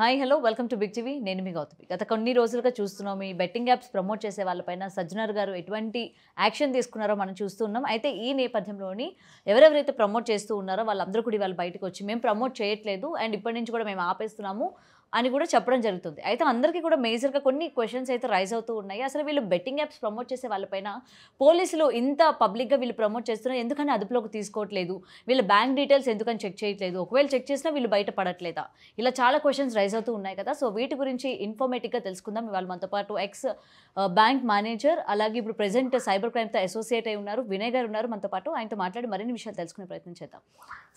Hi hello welcome to big TV. నేను మీ గౌతమి. గత కొన్ని రోజులుగా చూస్తున్నాం ఈ బెట్టింగ్ యాప్స్ ప్రమోట్ చేసే వాళ్ళపైన సజ్జనర్ గారు ఎటువంటి యాక్షన్ తీసుకున్నారో మనం చూస్తున్నాం. అయితే ఈ నేపథ్యంలోని ఎవరెవరైతే ప్రమోట్ చేస్తూ ఉన్నారో వాళ్ళందరూ కూడా వాళ్ళు బయటకు వచ్చి మేము ప్రమోట్ చేయట్లేదు అండ్ ఇప్పటి నుంచి కూడా మేము ఆపేస్తున్నాము అని కూడా చెప్పడం జరుగుతుంది. అయితే అందరికీ కూడా మేజర్గా కొన్ని క్వశ్చన్స్ అయితే రైజ్ అవుతూ ఉన్నాయి. అసలు వీళ్ళు బెట్టింగ్ యాప్స్ ప్రమోట్ చేసే వాళ్ళపైన పోలీసులు ఇంత పబ్లిక్గా వీళ్ళు ప్రమోట్ చేస్తున్నారు, ఎందుకని అదుపులోకి తీసుకోవట్లేదు, వీళ్ళ బ్యాంక్ డీటెయిల్స్ ఎందుకని చెక్ చేయట్లేదు, ఒకవేళ చెక్ చేసినా వీళ్ళు బయటపడట్లేదా, ఇలా చాలా క్వశ్చన్స్ రైజ్ అవుతూ ఉన్నాయి కదా. సో వీటి గురించి ఇన్ఫర్మేటివ్గా తెలుసుకుందాం. ఇవాళ మనతో పాటు ఎక్స్ బ్యాంక్ మేనేజర్, అలాగే ఇప్పుడు ప్రెసెంట్ సైబర్ క్రైమ్తో అసోసియేట్ అయి ఉన్నారు వినయ్ గారు ఉన్నారు మనతో పాటు. ఆయనతో మాట్లాడి మరిన్ని విషయాలు తెలుసుకునే ప్రయత్నం చేద్దాం.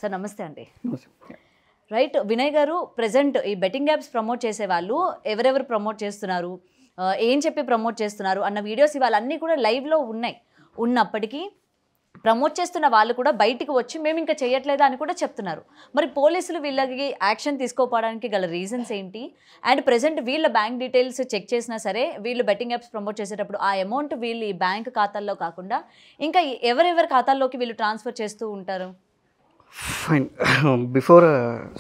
సార్ నమస్తే అండి. రైట్, వినయ్ గారు, ప్రెసెంట్ ఈ బెట్టింగ్ యాప్స్ ప్రమోట్ చేసే వాళ్ళు ఎవరెవరు ప్రమోట్ చేస్తున్నారు, ఏం చెప్పి ప్రమోట్ చేస్తున్నారు అన్న వీడియోస్ ఇవాళ అన్నీ కూడా లైవ్లో ఉన్నప్పటికీ ప్రమోట్ చేస్తున్న వాళ్ళు కూడా బయటికి వచ్చి మేము ఇంకా చేయట్లేదా అని కూడా చెప్తున్నారు. మరి పోలీసులు వీళ్ళకి యాక్షన్ తీసుకోవడానికి గల రీజన్స్ ఏంటి? అండ్ ప్రెసెంట్ వీళ్ళ బ్యాంక్ డీటెయిల్స్ చెక్ చేసినా సరే వీళ్ళు బెట్టింగ్ యాప్స్ ప్రమోట్ చేసేటప్పుడు ఆ అమౌంట్ వీళ్ళు ఈ బ్యాంక్ ఖాతాల్లో కాకుండా ఇంకా ఎవరెవరి ఖాతాల్లోకి వీళ్ళు ట్రాన్స్ఫర్ చేస్తూ ఉంటారు? Fine. Before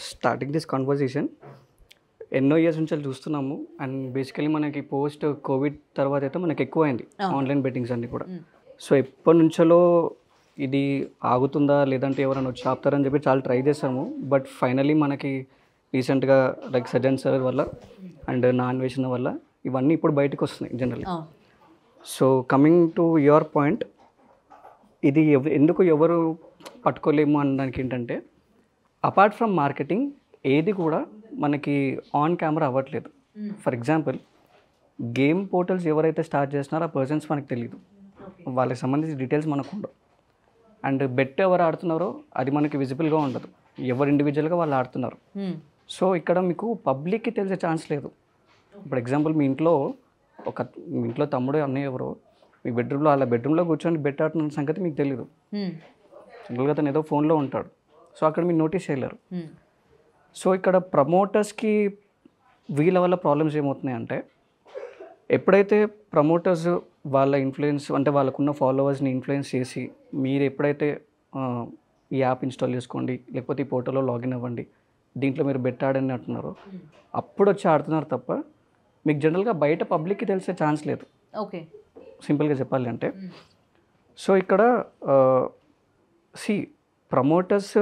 starting this conversation ఎన్నో ఇయర్స్ నుంచి చూస్తున్నాము. అండ్ బేసికలీ మనకి పోస్ట్ కోవిడ్ తర్వాత అయితే మనకి ఎక్కువ అయింది ఆన్లైన్ బెట్టింగ్స్ అన్నీ కూడా. సో ఎప్పటి నుంచో ఇది ఆగుతుందా లేదంటే ఎవరైనా వచ్చి ఆపుతారని చెప్పి చాలా ట్రై చేసాము. బట్ ఫైనలీ మనకి రీసెంట్గా లైక్ సజన్ సార్ వల్ల అండ్ నా అన్వేషణ వల్ల ఇవన్నీ ఇప్పుడు బయటకు వస్తున్నాయి generally. So coming to your point, ఇది ఎందుకు ఎవరు పట్టుకోలేము అనడానికి ఏంటంటే, అపార్ట్ ఫ్రమ్ మార్కెటింగ్ ఏది కూడా మనకి ఆన్ కెమెరా అవ్వట్లేదు. ఫర్ ఎగ్జాంపుల్, గేమ్ పోర్టల్స్ ఎవరైతే స్టార్ట్ చేస్తున్నారో ఆ పర్సన్స్ మనకు తెలియదు, వాళ్ళకి సంబంధించిన డీటెయిల్స్ మనకు ఉండవు. అండ్ బెట్ ఎవరు ఆడుతున్నారో అది మనకి విజిబుల్గా ఉండదు, ఎవరు ఇండివిజువల్గా వాళ్ళు ఆడుతున్నారు. సో ఇక్కడ మీకు పబ్లిక్కి తెలిసే ఛాన్స్ లేదు. ఇప్పుడు ఎగ్జాంపుల్, మీ ఇంట్లో తమ్ముడు అన్నయ్య ఎవరో మీ బెడ్రూమ్లో అలా బెడ్రూమ్లో కూర్చొని బెట్ ఆడుతున్న సంగతి మీకు తెలియదు. జనరల్గా తను ఏదో ఫోన్లో ఉంటాడు, సో అక్కడ మీరు నోటీస్ చేయలేరు. సో ఇక్కడ ప్రమోటర్స్కి వీళ్ళ వల్ల ప్రాబ్లమ్స్ ఏమవుతున్నాయి అంటే, ఎప్పుడైతే ప్రమోటర్స్ వాళ్ళ ఇన్ఫ్లుయెన్స్ అంటే వాళ్ళకున్న ఫాలోవర్స్ని ఇన్ఫ్లుయెన్స్ చేసి మీరు ఎప్పుడైతే ఈ యాప్ ఇన్స్టాల్ చేసుకోండి లేకపోతే ఈ పోర్టల్లో లాగిన్ అవ్వండి దీంట్లో మీరు బెట్ ఆడని అంటున్నారో అప్పుడు వచ్చి ఆడుతున్నారు తప్ప మీకు జనరల్గా బయట పబ్లిక్కి తెలిసే ఛాన్స్ లేదు. ఓకే, సింపుల్గా చెప్పాలి అంటే. సో ఇక్కడ ప్రమోటర్స్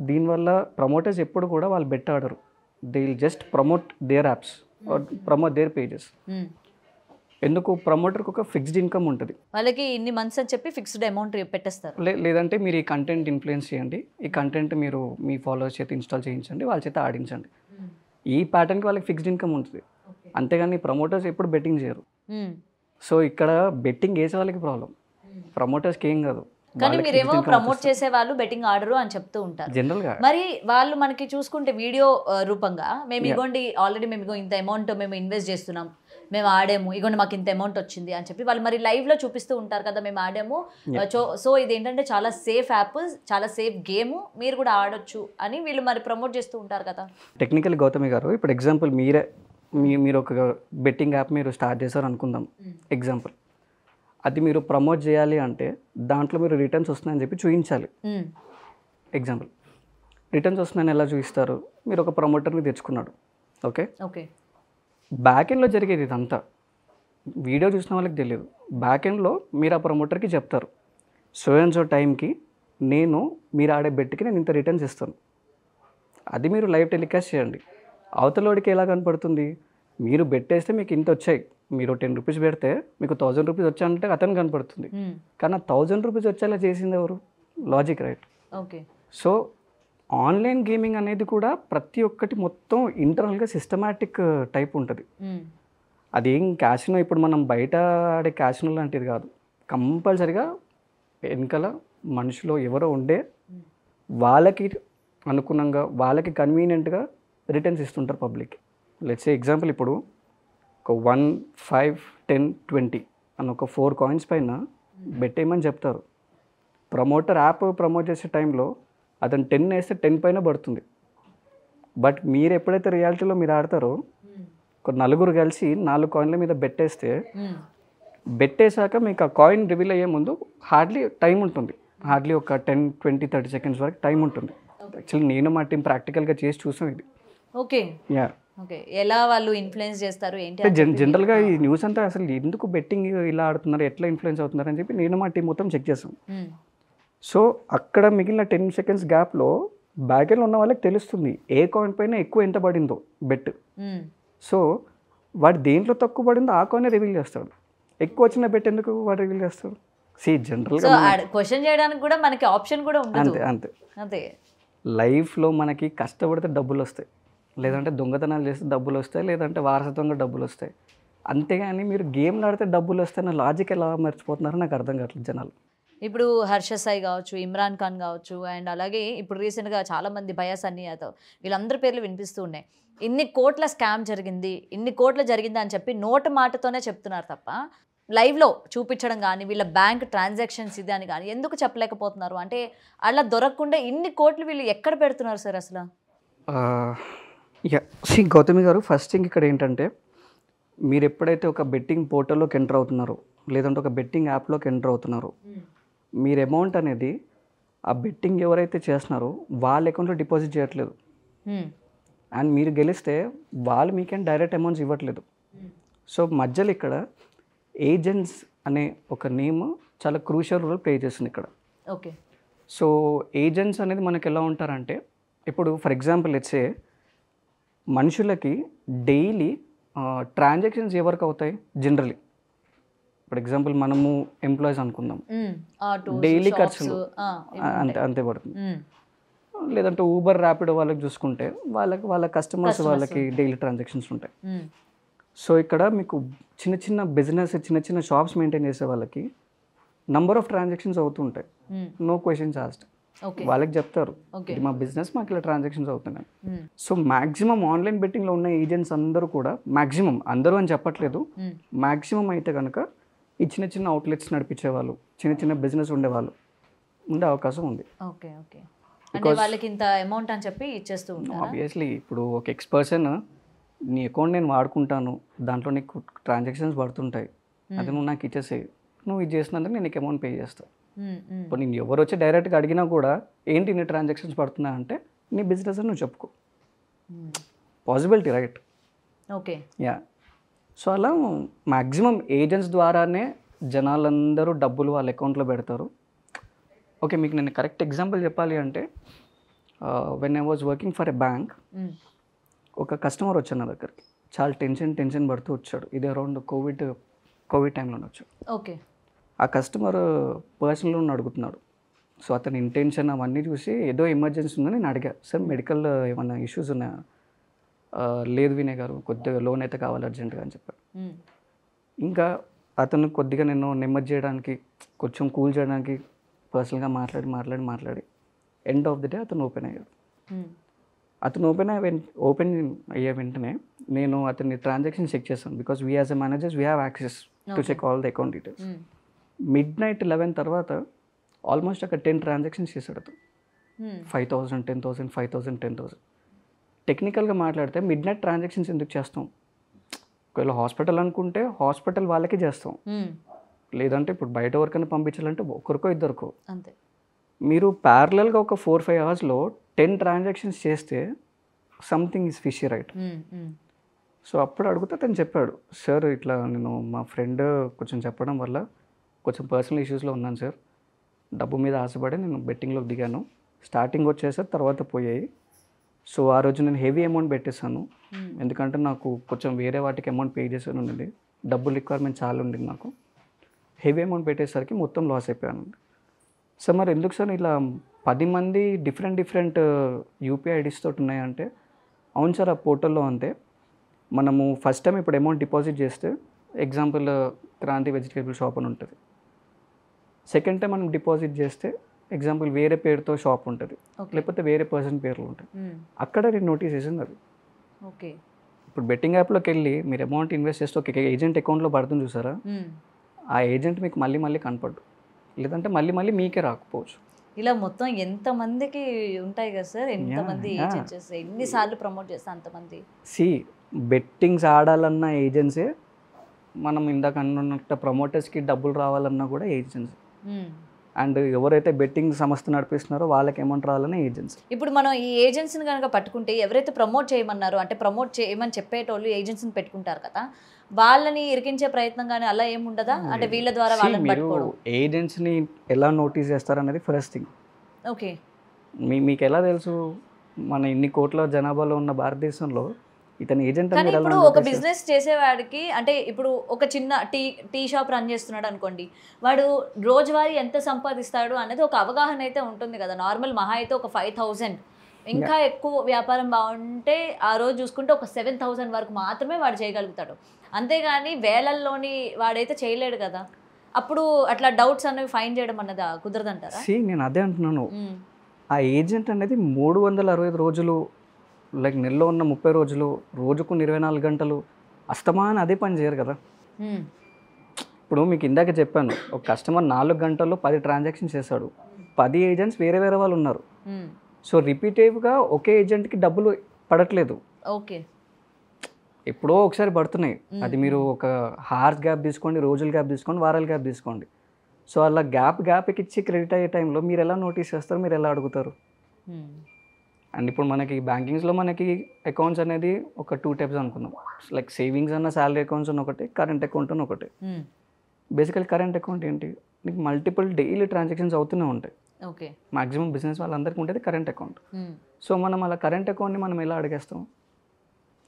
దీనివల్ల ప్రమోటర్స్ ఎప్పుడు కూడా వాళ్ళు బెట్ ఆడరు. They will just promote their apps or promote their pages. ఎందుకు? ప్రమోటర్కి ఒక ఫిక్స్డ్ ఇన్కమ్ ఉంటుంది, వాళ్ళకి ఇన్ని మంత్స్ అని చెప్పి ఫిక్స్డ్ అమౌంట్ పెట్టేస్తారు. లేదంటే మీరు ఈ కంటెంట్ ఇన్ఫ్లుయెన్స్ చేయండి, ఈ కంటెంట్ మీరు మీ ఫాలోవర్స్ చేత ఇన్స్టాల్ చేయించండి, వాళ్ళ చేత ఆడించండి. ఈ ప్యాటర్న్కి వాళ్ళకి ఫిక్స్డ్ ఇన్కమ్ ఉంటుంది. అంతేగాని ప్రమోటర్స్ ఎప్పుడు బెట్టింగ్ చేయరు. సో ఇక్కడ బెట్టింగ్ వేసే వాళ్ళకి ప్రాబ్లం, ప్రమోటర్స్కి ఏం కాదు. కానీ మీరేమో ప్రమోట్ చేసే వాళ్ళు బెట్టింగ్ ఆర్డరు అని చెప్తూ ఉంటారు జనరల్గా. మరి వాళ్ళు మనకి చూసుకుంటే వీడియో రూపంగా మేము ఇగోండి ఆల్రెడీ మేము ఇంత అమౌంట్ మేము ఇన్వెస్ట్ చేస్తున్నాం, మేము ఆడాము, ఇగోండి మాకు ఇంత అమౌంట్ వచ్చింది అని చెప్పి వాళ్ళు మరి లైవ్లో చూపిస్తూ ఉంటారు కదా, మేము ఆడాము. సో ఇది ఏంటంటే చాలా సేఫ్ యాప్, చాలా సేఫ్ గేమ్, మీరు కూడా ఆడొచ్చు అని వీళ్ళు మరి ప్రమోట్ చేస్తూ ఉంటారు కదా. టెక్నికల్ గౌతమి గారు, ఇప్పుడు ఎగ్జాంపుల్ మీరు ఒక బెట్టింగ్ యాప్ మీరు స్టార్ట్ చేశారు అనుకుందాం ఎగ్జాంపుల్. అది మీరు ప్రమోట్ చేయాలి అంటే దాంట్లో మీరు రిటర్న్స్ వస్తున్నాయని చెప్పి చూపించాలి. ఎగ్జాంపుల్, రిటర్న్స్ వస్తున్నాయని ఎలా చూపిస్తారు? మీరు ఒక ప్రమోటర్ని తెచ్చుకున్నాడు, ఓకే, బ్యాక్ ఎండ్లో జరిగేది ఇదంతా వీడియో చూసిన వాళ్ళకి తెలియదు. బ్యాక్ ఎండ్లో మీరు ఆ ప్రమోటర్కి చెప్తారు, సో అండ్ సో టైంకి మీరు ఆడే బెట్కి నేను ఇంత రిటర్న్స్ ఇస్తాను. అది మీరు లైవ్ టెలికాస్ట్ చేయండి. అవతలోడికి ఎలా కనపడుతుంది? మీరు బెట్టేస్తే మీకు ఇంత వచ్చాయి, మీరు 10 రూపీస్ పెడితే మీకు 1000 రూపీస్ వచ్చాయంటే అతను కనపడుతుంది. కానీ 1000 రూపీస్ వచ్చేలా చేసింది ఎవరు? Logic, right? Okay. So online gaming అనేది కూడా ప్రతి ఒక్కటి మొత్తం ఇంటర్నల్గా సిస్టమాటిక్ టైప్ ఉంటుంది. అదేం క్యాసినో ఇప్పుడు మనం బయట ఆడే క్యాసినో లాంటిది కాదు. కంపల్సరిగా వెనకాల మనుషులు ఎవరో ఉండే వాళ్ళకి అనుగుణంగా వాళ్ళకి కన్వీనియంట్గా రిటర్న్స్ ఇస్తుంటారు పబ్లిక్. లెట్స్ సే ఎగ్జాంపుల్, ఇప్పుడు ఒక 1, 5, 10, 20 అని ఒక 4 కాయిన్స్ పైన బెట్ వేయమని చెప్తారు. ప్రమోటర్ యాప్ ప్రమోట్ చేసే టైంలో అతను 10 వేస్తే 10 పైన పడుతుంది. బట్ మీరు ఎప్పుడైతే రియాలిటీలో మీరు ఆడతారో ఒక 4 కలిసి 4 కాయిన్ల మీద బెట్ వేస్తే బెట్ వేసాక మీకు ఆ కాయిన్ రివీల్ అయ్యే ముందు హార్డ్లీ టైం ఉంటుంది, హార్డ్లీ ఒక 10, 20, 30 సెకండ్స్ వరకు టైం ఉంటుంది. యాక్చువల్లీ నేను మా టీం ప్రాక్టికల్గా చేసి చూసాం ఇది. ఓకే. యా, ఓకే, ఎలా వాళ్ళు ఇన్ఫ్లుయెన్స్ చేస్తారు ఏంటి అని చెప్పి జనరల్గా ఈ న్యూస్ అంతా అసలు ఎందుకు బెట్టింగ్ ఇలా ఆడుతున్నారు, ఎట్లా ఇన్ఫ్లుయెన్స్ అవుతున్నారు అని చెప్పి నేను మా టీం మొత్తం చెక్ చేసాం. సో అక్కడ మిగిలిన 10 seconds గ్యాప్లో బ్యాకెల్లో ఉన్న వాళ్ళకి తెలుస్తుంది ఏ కాయిన్ పైన ఎక్కువ ఎంత పడిందో బెట్. సో వాడు దేంట్లో తక్కువ పడిందో ఆ కాయిన్ రివీల్ చేస్తాడు. ఎక్కువ వచ్చిన బెట్ ఎందుకు వాడు రివీల్ చేస్తాడు? జనరల్గా క్వశ్చన్ చేయడానికి కూడా మనకి ఆప్షన్ కూడా ఉండదు. అంతే అంతే అంతే. లైఫ్లో మనకి కష్టపడితే డబ్బులు వస్తాయి, లేదంటే దొంగతనాలు చేస్తే డబ్బులు వస్తాయి, లేదంటే వారసత్వంగా డబ్బులు వస్తాయి. అంతేగాని మీరు గేమ్లు ఆడితే డబ్బులు వస్తాయన్న లాజిక్ ఎలా మర్చిపోతున్నారో నాకు అర్థం కావట్లేదు జనాలు. ఇప్పుడు హర్ష సాయి కావచ్చు, ఇమ్రాన్ ఖాన్ కావచ్చు, అండ్ అలాగే ఇప్పుడు రీసెంట్గా చాలామంది బయాస్ అన్ని యాదవ్, వీళ్ళందరి పేర్లు వినిపిస్తూ ఉన్నాయి. ఇన్ని కోట్ల స్కామ్ జరిగింది, ఇన్ని కోట్ల జరిగింది అని చెప్పి నోట మాటతోనే చెప్తున్నారు తప్ప లైవ్లో చూపించడం కానీ వీళ్ళ బ్యాంక్ ట్రాన్సాక్షన్స్ ఇది అని కానీ ఎందుకు చెప్పలేకపోతున్నారు? అంటే అలా దొరకకుండా ఇన్ని కోట్లు వీళ్ళు ఎక్కడ పెడుతున్నారు సార్ అసలు? గౌతమి గారు, ఫస్ట్ థింగ్ ఇక్కడ ఏంటంటే, మీరు ఎప్పుడైతే ఒక బెట్టింగ్ పోర్టల్లోకి ఎంటర్ అవుతున్నారో, లేదంటే ఒక బెట్టింగ్ యాప్లోకి ఎంటర్ అవుతున్నారో, మీరు అమౌంట్ అనేది ఆ బెట్టింగ్ ఎవరైతే చేస్తున్నారో వాళ్ళ అకౌంట్లో డిపాజిట్ చేయట్లేదు. అండ్ మీరు గెలిస్తే వాళ్ళు మీకేం డైరెక్ట్ అమౌంట్స్ ఇవ్వట్లేదు. సో మధ్యలో ఇక్కడ ఏజెంట్స్ అనే ఒక నేమ్ చాలా క్రూషియల్ రోల్ ప్లే చేస్తుంది ఇక్కడ. ఓకే. సో ఏజెంట్స్ అనేది మనకు ఎలా ఉంటారంటే, ఇప్పుడు ఫర్ ఎగ్జాంపుల్ లెట్స్ సే మనుషులకి డైలీ ట్రాన్సాక్షన్స్ ఎవరికి అవుతాయి జనరలీ. ఫర్ ఎగ్జాంపుల్ మనము ఎంప్లాయీస్ అనుకుందాం, డైలీ ఖర్చులు అంతే పడుతుంది. లేదంటే ఊబర్ ర్యాపిడో వాళ్ళకి చూసుకుంటే వాళ్ళ కస్టమర్స్ వాళ్ళకి డైలీ ట్రాన్సాక్షన్స్ ఉంటాయి. సో ఇక్కడ మీకు చిన్న చిన్న బిజినెస్, చిన్న చిన్న షాప్స్ మెయింటైన్ చేసే వాళ్ళకి నంబర్ ఆఫ్ ట్రాన్సాక్షన్స్ అవుతుంటాయి. No questions asked. వాళ్ళకి చెప్తారు ఇది మా బిజినెస్, మాకు ఇలా ట్రాన్సాక్షన్స్ అవుతున్నాయి. సో మ్యాక్సిమం ఆన్లైన్ బెట్టింగ్లో ఉన్న ఏజెంట్స్ అందరూ కూడా, మ్యాక్సిమం అందరూ అని చెప్పట్లేదు, మ్యాక్సిమం అయితే కనుక ఈ చిన్న చిన్న అవుట్లెట్స్ నడిపించే వాళ్ళు, చిన్న చిన్న బిజినెస్ ఉండేవాళ్ళు ఉండే అవకాశం ఉంది. Okay okay. అంటే వాళ్ళకి ఇంత అమౌంట్ అని చెప్పి ఇచ్చేస్తూ ఉంటారు. ఆబ్వియస్లీ ఇప్పుడు ఒక ఎక్స్పర్సన్ నీ అకౌంట్ నేను వాడుకుంటాను, దాంట్లో నీకు ట్రాన్సాక్షన్స్ పడుతుంటాయి, అది నువ్వు నాకు ఇచ్చేసే, నువ్వు ఇది చేసినందుకు నేను నీకు అమౌంట్ పే చేస్తాను. ఇప్పుడు నేను ఎవరు వచ్చి డైరెక్ట్గా అడిగినా కూడా ఏంటి నీ ట్రాన్సాక్షన్స్ పడుతున్నా అంటే నీ బిజినెస్ అని నువ్వు చెప్పుకో. Possibility right. Okay. Yeah. So అలా మ్యాక్సిమం ఏజెంట్స్ ద్వారానే జనాలందరూ డబ్బులు వాళ్ళ అకౌంట్లో పెడతారు. ఓకే, మీకు నేను కరెక్ట్ ఎగ్జాంపుల్ చెప్పాలి అంటే, when I was working for a bank, ఒక కస్టమర్ వచ్చాడు నా దగ్గరికి, చాలా టెన్షన్ పడుతూ వచ్చాడు. ఇది అరౌండ్ కోవిడ్ టైంలోనే వచ్చాడు. ఓకే. ఆ కస్టమర్ పర్సనల్ లోన్ అడుగుతున్నాడు. సో అతని ఇంటెన్షన్ అవన్నీ చూసి ఏదో ఎమర్జెన్సీ ఉందని నేను అడిగా, సార్ మెడికల్ ఏమన్నా ఇష్యూస్ ఉన్నాయా? లేదు వినయ్ గారు, కొద్దిగా లోన్ అయితే కావాలి అర్జెంటుగా అని చెప్పాడు. ఇంకా అతను కొద్దిగా నేను నెమ్మది చేయడానికి, కొంచెం కూల్ చేయడానికి పర్సనల్గా మాట్లాడి ఎండ్ ఆఫ్ ది డే అతను ఓపెన్ అయ్యాడు. అతను ఓపెన్ అయ్యే వెంటనే నేను అతని ట్రాన్సాక్షన్ చెక్ చేస్తాను. Because we as a managers we have access to check all the account details. midnight 11 తర్వాత ఆల్మోస్ట్ అక్కడ 10 ట్రాన్సాక్షన్స్ చేశాడు అతను. 5,000, 10,000, 5,000, 10,000. టెక్నికల్గా మాట్లాడితే మిడ్నైట్ ట్రాన్సాక్షన్స్ ఎందుకు చేస్తాం? ఒకవేళ హాస్పిటల్ అనుకుంటే హాస్పిటల్ వాళ్ళకే చేస్తాం, లేదంటే ఇప్పుడు బయట ఎవరికైనా పంపించాలంటే ఒకరికో ఇద్దరికో. అంతే. మీరు ప్యారలల్గా ఒక 4-5 అవర్స్లో 10 ట్రాన్సాక్షన్స్ చేస్తే something is fishy right. So అప్పుడు అడిగితే అతను చెప్పాడు, సార్ ఇట్లా నేను మా ఫ్రెండ్ కొంచెం చెప్పడం వల్ల కొంచెం పర్సనల్ ఇష్యూస్లో ఉన్నాను సార్, డబ్బు మీద ఆశపడి నేను బెట్టింగ్లోకి దిగాను, స్టార్టింగ్ వచ్చేసారి తర్వాత పోయాయి. సో ఆ రోజు నేను హెవీ అమౌంట్ పెట్టేశాను, ఎందుకంటే నాకు కొంచెం వేరే వాటికి అమౌంట్ పే చేసాను ఉండింది, డబ్బులు రిక్వైర్మెంట్ చాలా ఉండింది నాకు, హెవీ అమౌంట్ పెట్టేసరికి మొత్తం లాస్ అయిపోయాను. సార్ మరి ఎందుకు సార్ ఇలా 10 మంది డిఫరెంట్ యూపీఐ ఐడీస్ తోటి ఉన్నాయంటే, అవును సార్ ఆ పోర్టల్లో అంతే, మనము ఫస్ట్ టైం ఇప్పుడు అమౌంట్ డిపాజిట్ చేస్తే ఎగ్జాంపుల్ క్రాంతి వెజిటేబుల్ షాప్ అని ఉంటుంది, సెకండ్ టైం మనం డిపాజిట్ చేస్తే ఎగ్జాంపుల్ వేరే పేరుతో షాప్ ఉంటుంది, లేకపోతే వేరే పర్సన్ పేర్లు ఉంటాయి, అక్కడ నేను నోటీస్ చేసింది అది. ఓకే. ఇప్పుడు బెట్టింగ్ యాప్లోకి వెళ్ళి మీరు అమౌంట్ ఇన్వెస్ట్ చేస్తే ఒక ఏజెంట్ అకౌంట్లో పడుతుంది చూసారా, ఆ ఏజెంట్ మీకు మళ్ళీ కనపడ్డు, లేదంటే మళ్ళీ మీకే రాకపోవచ్చు. ఇలా మొత్తం ఎంతమందికి ఉంటాయి కదా సార్, ఎంతమంది ఏజెంట్స్ ఎన్నిసార్లు ప్రమోట్ చేస్తే అంతమంది. బెట్టింగ్స్ ఆడాలన్న ఏజెన్సీ, మనం ఇందాక అన్నట్టు ప్రమోటర్స్కి డబ్బులు రావాలన్నా కూడా ఏజెన్సీ. అండ్ ఎవరైతే బెట్టింగ్ సంస్థ నడిపిస్తున్నారో వాళ్ళకి అమౌంట్ రావాలని ఏజెన్సీ. ఇప్పుడు మనం ఈ ఏజెన్సీని కనుక పట్టుకుంటే ఎవరైతే ప్రమోట్ చేయమన్నారో అంటే ప్రమోట్ చేయమని చెప్పేటోళ్ళు ఏజెన్సీని పెట్టుకుంటారు కదా, వాళ్ళని ఇరికించే ప్రయత్నం కానీ అలా ఏమి ఉండదా? అంటే వీళ్ళ ద్వారా వాళ్ళని మీరు పట్టుకోవడం. ఏజెన్సీని ఎలా నోటీస్ చేస్తారనేది ఫస్ట్ థింగ్. ఓకే. మీకు ఎలా తెలుసు మన ఇన్ని కోట్ల జనాభాలో ఉన్న భారతదేశంలో ఇతని ఏజెంట్ కానీ అని మీరు ఎలా ఇప్పుడు ఒక notice బిజినెస్ చేసేవాడికి అంటే ఇప్పుడు ఒక చిన్న టీ షాప్ రన్ చేస్తున్నాడు అనుకోండి, వాడు రోజువారీ ఎంత సంపాదిస్తాడు అనేది ఒక అవగాహన అయితే ఉంటుంది కదా. నార్మల్ మహా అయితే ఒక 5,000, ఇంకా ఎక్కువ వ్యాపారం బాగుంటే ఆ రోజు చూసుకుంటే ఒక 7,000 వరకు మాత్రమే వాడు చేయగలుగుతాడు. అంతేగాని వేలల్లోని వాడైతే చేయలేడు కదా. అప్పుడు అట్లా డౌట్స్ అనేవి ఫైండ్ చేయడం అన్నది కుదరదంటారా? నేను అదే అంటున్నాను. ఆ ఏజెంట్ అనేది 365 రోజులు, లైక్ నెలలో ఉన్న 30 రోజులు, రోజుకు 24 గంటలు అస్తమానం అదే పని చేయరు కదా. ఇప్పుడు మీకు ఇందాక చెప్పాను, ఒక కస్టమర్ 4 గంటల్లో 10 ట్రాన్సాక్షన్స్ చేశాడు. 10 ఏజెంట్స్ వేరే వేరే వాళ్ళు ఉన్నారు. సో రిపీటేవ్గా ఒకే ఏజెంట్కి డబ్బులు పడట్లేదు. ఓకే. ఎప్పుడో ఒకసారి పడుతున్నాయి. అది మీరు ఒక హార్స్ గ్యాప్ తీసుకోండి, రోజుల గ్యాప్ తీసుకోండి, వారాల గ్యాప్ తీసుకోండి. సో అలా గ్యాప్కి ఇచ్చి క్రెడిట్ అయ్యే టైంలో మీరు ఎలా నోటీస్ చేస్తారు, మీరు ఎలా అడుగుతారు? అండ్ ఇప్పుడు మనకి బ్యాంకింగ్స్లో మనకి అకౌంట్స్ అనేది ఒక 2 టైప్స్ అనుకుందాం. లైక్ సేవింగ్స్ అన్న శాలరీ అకౌంట్స్ అని ఒకటి, కరెంట్ అకౌంట్ అని ఒకటి. బేసికల్ కరెంట్ అకౌంట్ ఏంటి, నీకు మల్టిపుల్ డైలీ ట్రాన్సాక్షన్స్ అవుతూనే ఉంటాయి. ఓకే. మాక్సిమం బిజినెస్ వాళ్ళందరికీ ఉండేది కరెంట్ అకౌంట్. సో మనం అలా కరెంట్ అకౌంట్ని మనం ఎలా అడిగేస్తాం,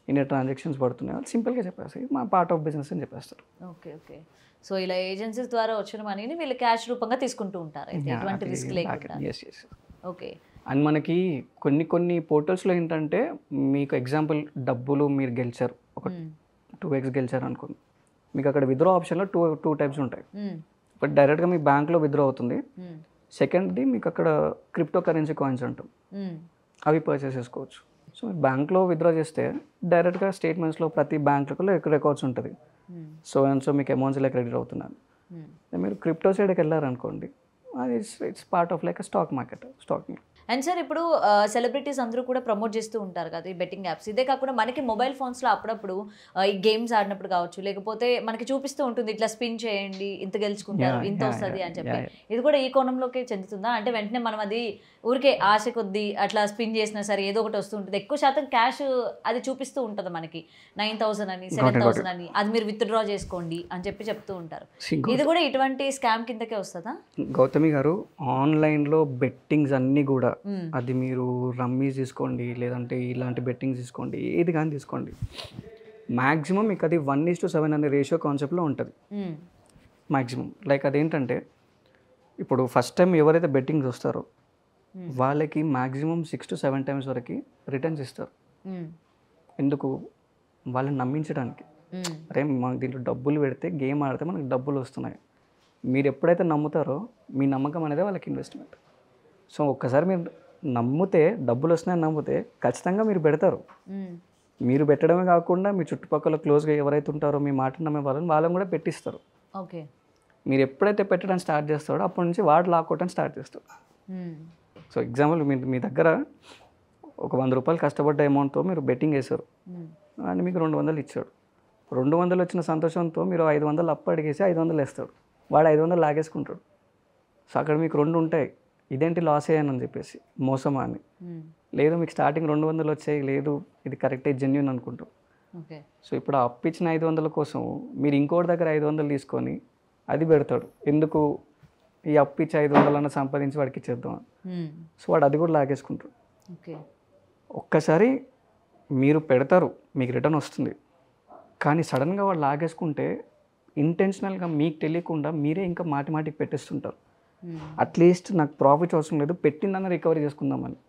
ఇన్ని ట్రాన్సాక్షన్స్ పడుతున్నాయి, సింపుల్గా చెప్పేసి మా పార్ట్ ఆఫ్ బిజినెస్ అని చెప్పేస్తారు. ఓకే. ఓకే. సో ఇలా ఏజెన్సీస్ ద్వారా వచ్చిన మనీని వీళ్ళు క్యాష్ రూపంగా తీసుకుంటూ ఉంటారు, ఎటువంటి రిస్క్ లేకుండా. ఓకే. అండ్ మనకి కొన్ని పోర్టల్స్లో ఏంటంటే, మీకు ఎగ్జాంపుల్ డబ్బులు మీరు గెలిచారు, ఒక 2x గెలిచారు అనుకోండి, మీకు అక్కడ విత్డ్రా ఆప్షన్లో టూ టైప్స్ ఉంటాయి. ఒకటి డైరెక్ట్గా మీ బ్యాంక్లో విత్డ్రా అవుతుంది, సెకండ్ది మీకు అక్కడ క్రిప్టో కరెన్సీ కాయిన్స్ అంటాం, అవి పర్చేస్ చేసుకోవచ్చు. సో బ్యాంక్లో విత్డ్రా చేస్తే డైరెక్ట్గా స్టేట్మెంట్స్లో ప్రతి బ్యాంకులో రికార్డ్స్ ఉంటుంది, సో అండ్ సో మీకు అమౌంట్స్ ఇలా క్రెడిట్ అవుతున్నాను. మీరు క్రిప్టో సైడ్కి వెళ్ళారనుకోండి, అది it's part of like stock market. And sir ఇప్పుడు సెలబ్రిటీస్ అందరూ కూడా ప్రమోట్ చేస్తూ ఉంటారు కదా ఈ బెట్టింగ్ యాప్స్. ఇదే కాకుండా మనకి మొబైల్ ఫోన్స్లో అప్పుడప్పుడు ఈ గేమ్స్ ఆడినప్పుడు కావచ్చు, లేకపోతే మనకి చూపిస్తూ ఉంటుంది ఇట్లా స్పిన్ చేయండి ఇంత గెలుచుకుంటారు, ఇంత వస్తుంది అని చెప్పి. ఇది కూడా ఈ కోణంలోకి చెందుతుందా? అంటే వెంటనే మనం అది ఊరికే ఆశ కొద్దీ అట్లా స్పిన్ చేసినా సరే ఏదో ఒకటి వస్తూ ఉంటుంది, ఎక్కువ శాతం క్యాష్ అది చూపిస్తూ ఉంటుంది మనకి, 9,000 అని 7,000 అని, అది మీరు విత్డ్రా చేసుకోండి అని చెప్పి చెప్తూ ఉంటారు. ఇది కూడా ఇటువంటి స్కామ్ కిందకే వస్తుందా? గౌతమి గారు, ఆన్లైన్లో బెట్టింగ్స్ అన్నీ కూడా, అది మీరు రమ్మీస్ తీసుకోండి, లేదంటే ఇలాంటి బెట్టింగ్స్ తీసుకోండి, ఏది కానీ తీసుకోండి, మ్యాక్సిమం మీకు అది 1:7 అనే రేషియో కాన్సెప్ట్లో ఉంటుంది మ్యాక్సిమం. లైక్ అదేంటంటే, ఇప్పుడు ఫస్ట్ టైం ఎవరైతే బెట్టింగ్స్ వస్తారో వాళ్ళకి మ్యాక్సిమం 6 to 7 times వరకు రిటర్న్స్ ఇస్తారు. ఎందుకు? వాళ్ళని నమ్మించడానికి. అరే మాకు దీంట్లో డబ్బులు పెడితే గేమ్ ఆడితే మనకు డబ్బులు వస్తున్నాయి, మీరు ఎప్పుడైతే నమ్ముతారో మీ నమ్మకం అనేది వాళ్ళకి ఇన్వెస్ట్మెంట్. సో ఒక్కసారి మీరు నమ్మితే, డబ్బులు వస్తున్నాయని నమ్మితే ఖచ్చితంగా మీరు పెడతారు. మీరు పెట్టడమే కాకుండా మీ చుట్టుపక్కల క్లోజ్గా ఎవరైతే ఉంటారో మీ మాట నమ్మే వాళ్ళని కూడా పెట్టిస్తారు. ఓకే. మీరు ఎప్పుడైతే పెట్టడం స్టార్ట్ చేస్తాడో అప్పటి నుంచి వాడు లాక్కోవడం స్టార్ట్ చేస్తాడు. సో ఎగ్జాంపుల్ మీ దగ్గర ఒక 100 రూపాయలు కష్టపడ్డ అమౌంట్తో మీరు బెట్టింగ్ వేశారు అని మీకు 200 ఇచ్చాడు. 200 వచ్చిన సంతోషంతో మీరు 500 అప్పు అడిగేసి 500 వేస్తాడు, వాడు 500 లాగేసుకుంటాడు. సో అక్కడ మీకు 2 ఉంటాయి, ఇదేంటి లాస్ అయ్యానని చెప్పేసి, మోసమా అని. లేదు మీకు స్టార్టింగ్ 200 వచ్చాయి, లేదు ఇది కరెక్టే జెన్యూన్ అనుకుంటాం. సో ఇప్పుడు ఆ అప్పు ఇచ్చిన 500 కోసం మీరు ఇంకోటి దగ్గర 500 తీసుకొని అది పెడతాడు, ఎందుకు ఈ అప్పు ఇచ్చి 500 అన్న సంపాదించి వాడికి ఇచ్చేద్దాం. సో వాడు అది కూడా లాగేసుకుంటాడు. ఒక్కసారి మీరు పెడతారు, మీకు రిటర్న్ వస్తుంది, కానీ సడన్గా వాడు లాగేసుకుంటే ఇంటెన్షనల్గా మీకు తెలియకుండా మీరే ఇంకా మాటికి పెట్టేస్తుంటారు. అట్లీస్ట్ నాకు ప్రాఫిట్ అవసరం లేదు, పెట్టిందన్న రికవరీ చేసుకుందామని.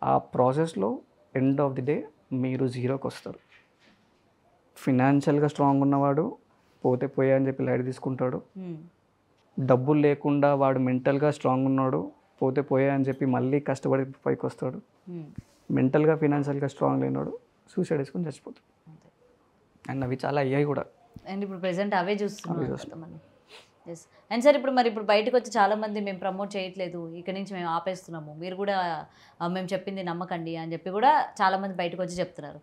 ఆ ప్రాసెస్లో ఎండ్ ఆఫ్ ది డే మీరు జీరోకి వస్తారు. ఫినాన్షియల్గా స్ట్రాంగ్ ఉన్నవాడు పోతే పోయా అని చెప్పి లైట్ తీసుకుంటాడు, డబ్బులు లేకుండా వాడు మెంటల్గా స్ట్రాంగ్ ఉన్నాడు, పోతే పోయా అని చెప్పి మళ్ళీ కష్టపడి పైకి వస్తాడు. మెంటల్గా ఫినాన్షియల్గా స్ట్రాంగ్ లేనాడు సూసైడ్ చేసుకొని చచ్చిపోతాడు. అండ్ అవి చాలా అయ్యాయి కూడా. అండ్ ఇప్పుడు ప్రెసెంట్ అవే చూస్తున్నాం. ఎస్. అండ్ సార్ ఇప్పుడు బయటకు వచ్చి చాలామంది మేము ప్రమోట్ చేయట్లేదు, ఇక్కడ నుంచి మేము ఆపేస్తున్నాము, మీరు కూడా మేము చెప్పింది నమ్మకండి అని చెప్పి కూడా చాలామంది బయటకు వచ్చి చెప్తున్నారు.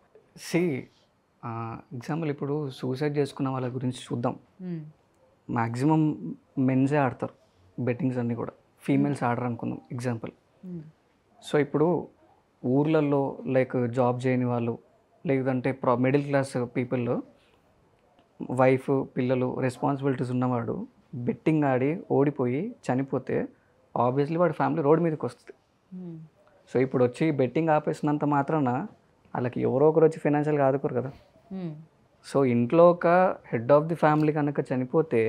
ఎగ్జాంపుల్ ఇప్పుడు సూసైడ్ చేసుకున్న వాళ్ళ గురించి చూద్దాం. మ్యాక్సిమం మెన్సే ఆడతారు బెట్టింగ్స్ అన్నీ కూడా. ఫీమేల్స్ ఆడరు అనుకుందాం ఎగ్జాంపుల్. సో ఇప్పుడు ఊర్లలో లైక్ జాబ్ చేయని వాళ్ళు లేదంటే మిడిల్ క్లాస్ పీపుల్లో వైఫ్ పిల్లలు రెస్పాన్సిబిలిటీస్ ఉన్నవాడు బెట్టింగ్ ఆడి ఓడిపోయి చనిపోతే ఆబ్వియస్లీ వాడి ఫ్యామిలీ రోడ్ మీదకి వస్తుంది. సో ఇప్పుడు వచ్చి బెట్టింగ్ ఆపేసినంత మాత్రాన వాళ్ళకి ఎవరో ఒకరు వచ్చి ఫైనాన్షియల్గా ఆదుకోరు కదా. సో ఇంట్లో ఒక హెడ్ ఆఫ్ ది ఫ్యామిలీ కనుక చనిపోతే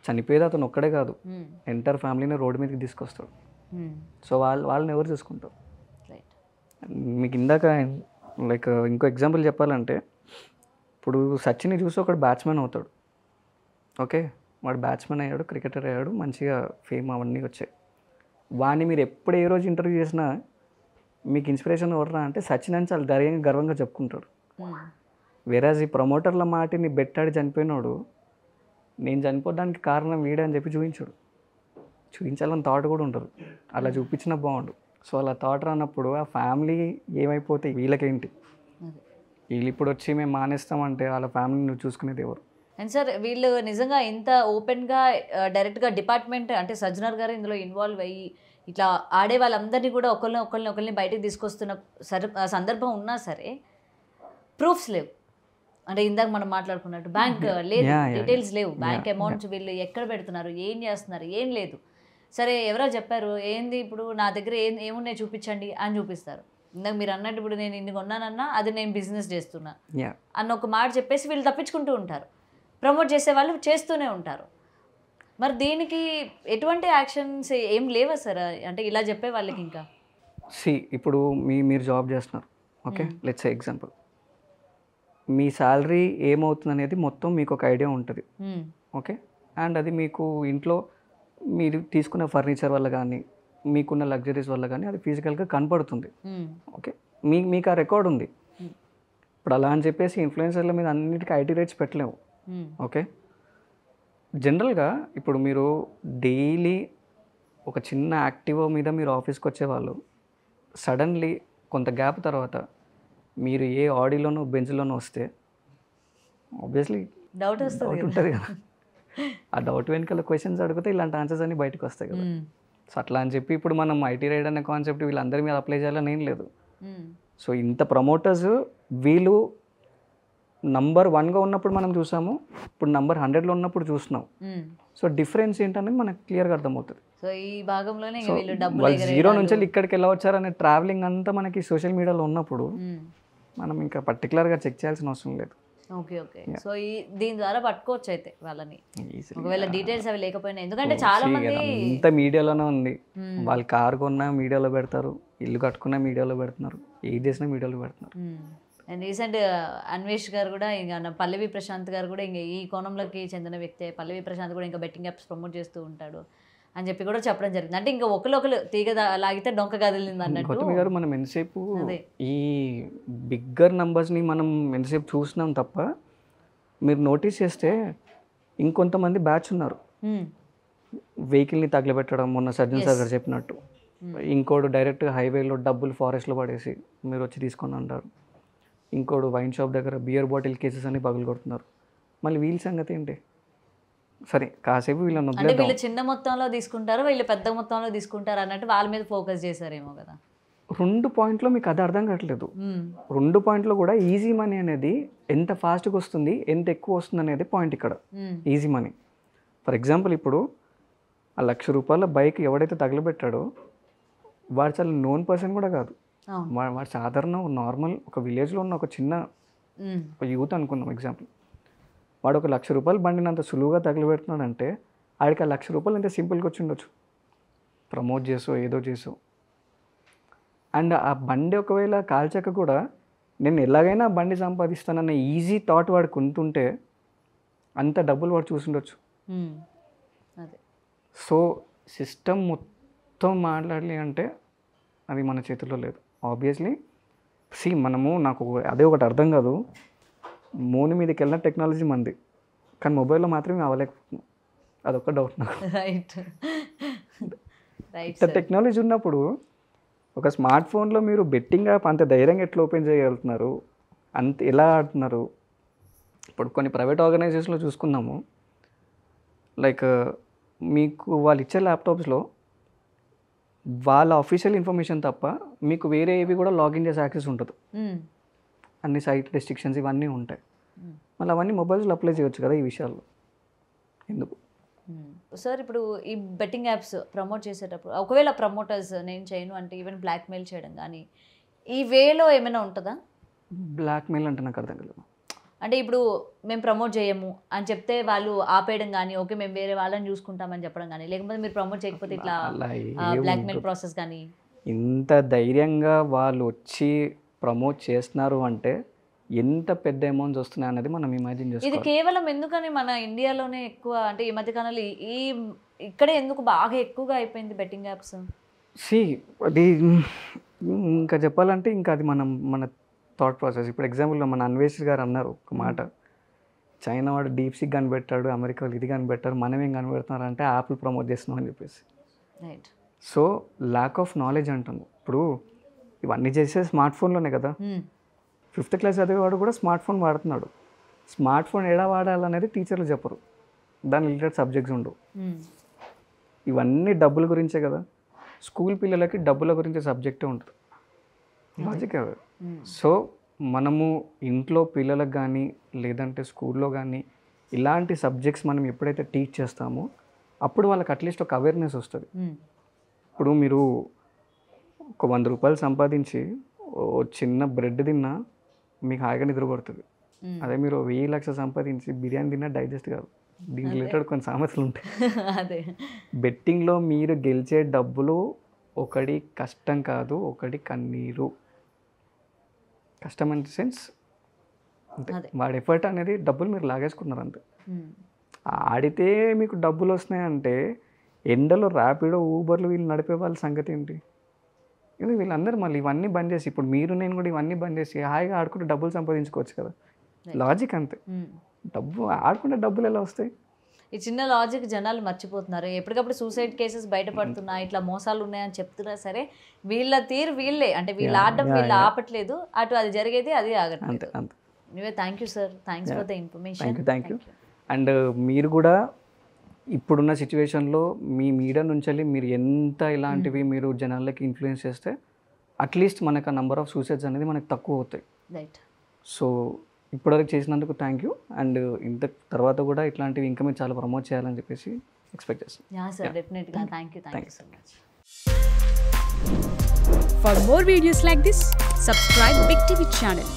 చనిపోయేది అతను ఒక్కడే కాదు, ఎంటైర్ ఫ్యామిలీని రోడ్ మీదకి తీసుకొస్తాడు. సో వాళ్ళని ఎవరు చూసుకుంటారు? మీకు ఇందాక లైక్ ఇంకో ఎగ్జాంపుల్ చెప్పాలంటే ఇప్పుడు సచిన్ని చూసి ఒకడు బ్యాట్స్మెన్ అవుతాడు. ఓకే, వాడు బ్యాట్స్మెన్ అయ్యాడు, క్రికెటర్ అయ్యాడు, మంచిగా ఫేమ్ అవన్నీ వచ్చాయి. వాడిని మీరు ఎప్పుడు ఏ రోజు ఇంటర్వ్యూ చేసినా మీకు ఇన్స్పిరేషన్ ఎవరా అంటే సచిన్ అని చాలా ధైర్యంగా గర్వంగా చెప్పుకుంటాడు. వేరేజ్ ఈ ప్రమోటర్ల మాటిని బెట్టాడి చనిపోయినాడు నేను చనిపోవడానికి కారణం వీడే అని చెప్పి చూపించాలని థాట్ కూడా ఉంటుంది. అలా చూపించినా బాగుండు. సో అలా థాట్ రానప్పుడు ఆ ఫ్యామిలీ ఏమైపోతే వీళ్ళకేంటి, వీళ్ళు ఇప్పుడు వచ్చి మేము మానేస్తామంటే వాళ్ళ ఫ్యామిలీ నువ్వు చూసుకునేది ఎవరు? అండ్ సార్ వీళ్ళు నిజంగా ఇంత ఓపెన్గా డైరెక్ట్గా డిపార్ట్మెంట్ అంటే సజ్జనర్ గారు ఇందులో ఇన్వాల్వ్ అయ్యి ఇట్లా ఆడే వాళ్ళందరినీ కూడా ఒకరిని బయటకు తీసుకొస్తున్న సందర్భం ఉన్నా సరే ప్రూఫ్స్ లేవు. అంటే ఇందాక మనం మాట్లాడుకున్నట్టు బ్యాంక్ లేదు, డీటెయిల్స్ లేవు, బ్యాంక్ అమౌంట్స్ వీళ్ళు ఎక్కడ పెడుతున్నారు, ఏం చేస్తున్నారు, ఏం లేదు. సరే ఎవరో చెప్పారు ఏంది ఇప్పుడు నా దగ్గర ఏమున్నాయి చూపించండి అని చూపిస్తారు. ఇందాక మీరు అన్నట్టు ఇప్పుడు నేను ఇన్ని కొన్నానన్నా అది నేను బిజినెస్ చేస్తున్నా అన్న ఒక మాట చెప్పేసి వీళ్ళు తప్పించుకుంటూ ఉంటారు. ప్రమోట్ చేసే వాళ్ళు చేస్తూనే ఉంటారు. మరి దీనికి ఎటువంటి యాక్షన్స్ ఏం లేవా సార్? అంటే ఇలా చెప్పే వాళ్ళకి ఇంకా ఇప్పుడు మీరు జాబ్ చేస్తున్నారు, okay, let's say example me salary ఏమవుతుంది అనేది మొత్తం మీకు ఒక ఐడియా ఉంటుంది, ఓకే. అండ్ అది మీకు ఇంట్లో మీరు తీసుకున్న ఫర్నిచర్ వల్ల కానీ మీకున్న లగ్జరీస్ వల్ల కానీ అది ఫిజికల్గా కనపడుతుంది, ఓకే. మీకు ఆ రికార్డ్ ఉంది. ఇప్పుడు అలా అని చెప్పేసి ఇన్ఫ్లుయెన్సర్ల మీద అన్నిటికీ ఐటీ రేట్స్ పెట్టలేము, ఓకే. జనరల్గా ఇప్పుడు మీరు డైలీ ఒక చిన్న యాక్టివ్ మీద మీరు ఆఫీస్కి వచ్చేవాళ్ళు సడన్లీ కొంత గ్యాప్ తర్వాత మీరు ఏ ఆడీలోనో బెంచ్లోనో వస్తే ఆబ్వియస్లీ డౌట్ ఉంటుంది కదా. ఆ డౌట్ వెనకాల క్వశ్చన్స్ అడిగితే ఇలాంటి ఆన్సర్స్ అన్ని బయటకు వస్తాయి కదా. సో అట్లా అని చెప్పి ఇప్పుడు మనం ఐటీ రైడ్ అనే కాన్సెప్ట్ వీళ్ళందరి మీద అప్లై చేయాలని ఏం లేదు. సో ఇంత ప్రమోటర్స్ వీళ్ళు నంబర్ 1గా ఉన్నప్పుడు మనం చూసాము, ఇప్పుడు నంబర్ 100లో ఉన్నప్పుడు చూస్తున్నాం. సో డిఫరెన్స్ ఏంటనేది మనకు క్లియర్గా అర్థమవుతుంది. సో ఈ భాగంలోనే వాళ్ళు 0 నుంచి ఇక్కడికి ఎలా వచ్చారనే ట్రావెలింగ్ అంతా మనకి సోషల్ మీడియాలో ఉన్నప్పుడు మనం ఇంకా పర్టికులర్గా చెక్ చేయాల్సిన అవసరం లేదు. ఓకే. సో దీని ద్వారా పట్టుకోవచ్చు అయితే వాళ్ళని, ఒకవేళ డీటెయిల్స్ అవి లేకపోయినా. ఎందుకంటే చాలా మంది అంత మీడియాలోనే ఉంది. వాళ్ళు కారు కొన్నా మీడియాలో పెడతారు, ఇల్లు కట్టుకున్నా మీడియాలో పెడుతున్నారు, ఏది చేసినా మీడియాలో పెడుతున్నారు. అండ్ రీసెంట్ అన్వేష్ గారు కూడా ఇంకా పల్లవి ప్రశాంత్ గారు కూడా ఇంకా ఈ కోణంలోకి చెందిన వ్యక్తి. పల్లవి ప్రశాంత్ కూడా ఇంకా బెట్టింగ్ యాప్స్ ప్రమోట్ చేస్తూ ఉంటాడు అని చెప్పి కూడా చెప్పడం జరిగింది. అంటే ఇంకా ఒకరు తీగ లాగితే డొంక కదిలింది అన్నట్టు. గౌతమి గారు మనం ఎంతసేపు ఈ బిగ్గర్ నంబర్స్ని మనం ఎంతసేపు చూసినాం తప్ప మీరు నోటీస్ చేస్తే ఇంకొంతమంది బ్యాచ్ ఉన్నారు. వెహికల్ని తగలబెట్టడం, మొన్న సజ్జన్ సార్ గారు చెప్పినట్టు. ఇంకోడు డైరెక్ట్గా హైవేలో డబ్బులు ఫారెస్ట్లో పడేసి మీరు వచ్చి తీసుకొని అంటారు. ఇంకోడు వైన్ షాప్ దగ్గర బియర్ బాటిల్ కేసెస్ అని పగలు కొడుతున్నారు. మళ్ళీ వీళ్ళ సంగతి ఏంటి? సరే కాసేపు వీళ్ళని అంటే వీళ్ళు చిన్న మొత్తంలో తీసుకుంటారు, వీళ్ళు పెద్ద మొత్తంలో తీసుకుంటారు అన్నట్టు వాళ్ళ మీద ఫోకస్ చేశారేమో కదా. 2 పాయింట్లో మీకు అది అర్థం కావట్లేదు. 2 పాయింట్లో కూడా ఈజీ మనీ అనేది ఎంత ఫాస్ట్గా వస్తుంది, ఎంత ఎక్కువ వస్తుంది అనేది పాయింట్ ఇక్కడ. ఈజీ మనీ ఫర్ ఎగ్జాంపుల్ ఇప్పుడు ఆ ₹1,00,000 బైక్ ఎవడైతే తగలబెట్టాడో వాడు చాలా నోన్ పర్సన్ కూడా కాదు. వాడు సాధారణ నార్మల్ ఒక విలేజ్లో ఉన్న ఒక చిన్న యూత్ అనుకున్నాం ఎగ్జాంపుల్. వాడు ఒక ₹1,00,000 బండిని అంత సులువుగా తగలబెడుతున్నాడంటే ఆడికి ఆ ₹1,00,000 ఎంత సింపుల్గా వచ్చి ఉండొచ్చు, ప్రమోట్ చేసో ఏదో చేసో. అండ్ ఆ బండి ఒకవేళ కాల్చక కూడా నేను ఎలాగైనా బండి సంపాదిస్తానన్న ఈజీ థాట్ వాడికి ఉంటుంటే అంత డబ్బులు వాడు చూసుండొచ్చు. సో సిస్టమ్ మొత్తం మాట్లాడాలి అంటే అది మన చేతిలో లేదు. ఆబ్వియస్లీ నాకు అదే ఒకటి అర్థం కాదు, మూన్ మీదకి వెళ్ళిన టెక్నాలజీ మంది కానీ మొబైల్లో మాత్రమే అవ్వలేకపోతున్నాం. అదొక డౌట్ నాకు. ఇంత టెక్నాలజీ ఉన్నప్పుడు ఒక స్మార్ట్ ఫోన్లో మీరు బెట్టింగ్ యాప్ అంత ధైర్యంగా ఎట్లా ఓపెన్ చేయగలుగుతున్నారు, అంత ఎలా ఆడుతున్నారు? ఇప్పుడు కొన్ని ప్రైవేట్ ఆర్గనైజేషన్లో చూసుకుందాము, లైక్ మీకు వాళ్ళు ఇచ్చే ల్యాప్టాప్స్లో వాళ్ళ అఫీషియల్ ఇన్ఫర్మేషన్ తప్ప మీకు వేరే ఏవి కూడా లాగిన్ చేసే యాక్సెస్ ఉంటుంది. అన్ని సైట్ రెస్ట్రిక్షన్స్ ఇవన్నీ ఉంటాయి. మళ్ళీ అవన్నీ మొబైల్స్లో అప్లై చేయొచ్చు కదా ఈ విషయాల్లో. ఎందుకు సార్ ఇప్పుడు ఈ బెట్టింగ్ యాప్స్ ప్రమోట్ చేసేటప్పుడు ఒకవేళ ప్రమోటర్స్ నేను చేయను అంటే ఈవెన్ బ్లాక్మెయిల్ చేయడం కానీ ఈ వేలో ఏమైనా ఉంటుందా? బ్లాక్మెయిల్ అంటే నాకు అర్థం కాలేదు. అంటే ఇప్పుడు మేము ప్రమోట్ చేయము అని చెప్తే వాళ్ళు ఆపేయడం కానీ ఓకే మేము వేరే వాళ్ళని చూసుకుంటామని చెప్పడం కానీ లేకపోతే మీరు ప్రమోట్ చేయకపోతే ఇట్లా బ్లాక్మెయిల్ ప్రాసెస్ కానీ. ఇంత ధైర్యంగా వాళ్ళు వచ్చి ప్రమోట్ చేస్తున్నారు అంటే ఎంత పెద్ద అమౌంట్స్ వస్తున్నాయి అనేది మనం ఇమాజిన్ చేసుకోవాలి. ఇది కేవలం ఎందుకని మన ఇండియాలోనే ఎక్కువ అంటే ఈ మధ్య కాలంలో ఈ ఇక్కడే ఎందుకు బాగా ఎక్కువగా అయిపోయింది బెట్టింగ్ యాప్స్? అది ఇంకా చెప్పాలంటే ఇంకా అది మన థాట్ ప్రాసెస్. ఇప్పుడు ఎగ్జాంపుల్గా మన అన్వేష్ గారు అన్నారు ఒక మాట, చైనా వాడు డీప్సీక్ కనిపెట్టాడు, అమెరికా వాళ్ళు ఇది కనిపెట్టారు, మనం ఏం కనిపెడుతున్నారు అంటే యాప్లు ప్రమోట్ చేస్తున్నాం అని చెప్పేసి. Right. So lack of knowledge అంటాము. ఇప్పుడు ఇవన్నీ చేసే స్మార్ట్ ఫోన్లోనే కదా. 5th క్లాస్ చదివేవాడు కూడా స్మార్ట్ ఫోన్ వాడుతున్నాడు. స్మార్ట్ ఫోన్ ఎలా వాడాలనేది టీచర్లు చెప్పరు, దాని రిలేటెడ్ సబ్జెక్ట్స్ ఉండవు. ఇవన్నీ డబ్బుల గురించే కదా. స్కూల్ పిల్లలకి డబ్బుల గురించే సబ్జెక్టే ఉంటుంది, లాజిక్ అవి. సో మనము ఇంట్లో పిల్లలకు కానీ లేదంటే స్కూల్లో కానీ ఇలాంటి సబ్జెక్ట్స్ మనం ఎప్పుడైతే టీచ్ చేస్తామో అప్పుడు వాళ్ళకి అట్లీస్ట్ ఒక అవేర్నెస్ వస్తుంది. ఇప్పుడు మీరు ఒక 100 రూపాయలు సంపాదించి చిన్న బ్రెడ్ తిన్నా మీకు హాయిగా నిద్ర పడుతుంది. అదే మీరు 1000 లక్షలు సంపాదించి బిర్యానీ తిన్నా డైజెస్ట్ కాదు. దీనికి రిలేటెడ్ కొన్ని సమస్యలు ఉంటాయి. అదే బెట్టింగ్లో మీరు గెలిచే డబ్బులు ఒకటి కష్టం కాదు, ఒకటి కన్నీరు. కష్టం ఇన్ ది సెన్స్ అంతే, వాడి ఎఫర్ట్ అనేది డబ్బులు మీరు లాగేసుకున్నారు అంతే. ఆడితే మీకు డబ్బులు వస్తున్నాయంటే ఎండలో ర్యాపిడో ఊబర్లు వీళ్ళు నడిపే వాళ్ళ సంగతి ఏంటి? ఇది వీళ్ళందరూ మళ్ళీ ఇవన్నీ బంద్ చేసి ఇప్పుడు మీరు నేను కూడా ఇవన్నీ బంద్ చేసి హాయిగా ఆడుకుంటే డబ్బులు సంపాదించుకోవచ్చు కదా. లాజిక్ అంతే. డబ్బు ఆడుకుంటే డబ్బులు ఎలా వస్తాయి? ఈ చిన్న లాజిక్ జనాలు మర్చిపోతున్నారు. ఎప్పటికప్పుడు సూసైడ్ కేసెస్ బయటపడుతున్నాయి, ఇట్లా మోసాలు ఉన్నాయని చెప్తున్నా సరే వీళ్ళ తీరు వీళ్ళే, అంటే వీళ్ళు ఆడడం వీళ్ళు ఆపట్లేదు, అటు అది జరిగేది అది ఆగట్లేదు. అంతే. నువ్వే thank you sir, thanks for the information. Thank you. And మీరు కూడా ఇప్పుడున్న సిచ్యువేషన్లో మీ మీడియా నుంచి మీరు ఎంత ఇలాంటివి మీరు జనాలకి ఇన్ఫ్లుయెన్స్ చేస్తే అట్లీస్ట్ మనకు ఆ నెంబర్ ఆఫ్ సూసైడ్స్ అనేది మనకు తక్కువ అవుతాయి. రైట్. సో ఇప్పటివరకు చేసినందుకు థ్యాంక్ యూ. అండ్ ఇంత తర్వాత కూడా ఇట్లాంటివి ఇంకా మీరు చాలా ప్రమోట్ చేయాలని చెప్పేసి ఎక్స్పెక్ట్ చేస్తాం. యా సార్, డెఫినెట్గా. Thank you so much. For more videos like this, subscribe Big TV channel.